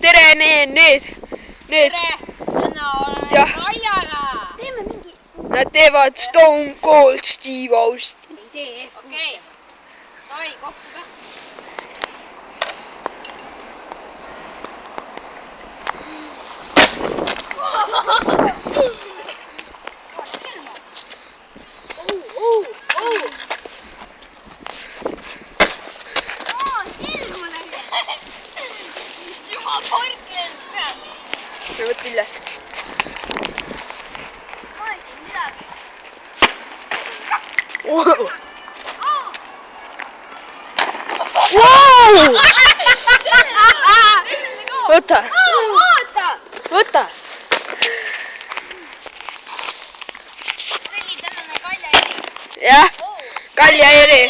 Tere, need. Tere, täna oleme Kaljaga. Teeme mingi... Nad teevad Stone Cold Steve Austin. Okei. Davai, koksu ka. Jumal portland peal. Võt Ville. Ma ei tea midagi. Wow! Võta. Võta. See oli tänane Kalja eri. Jah, Kalja eri.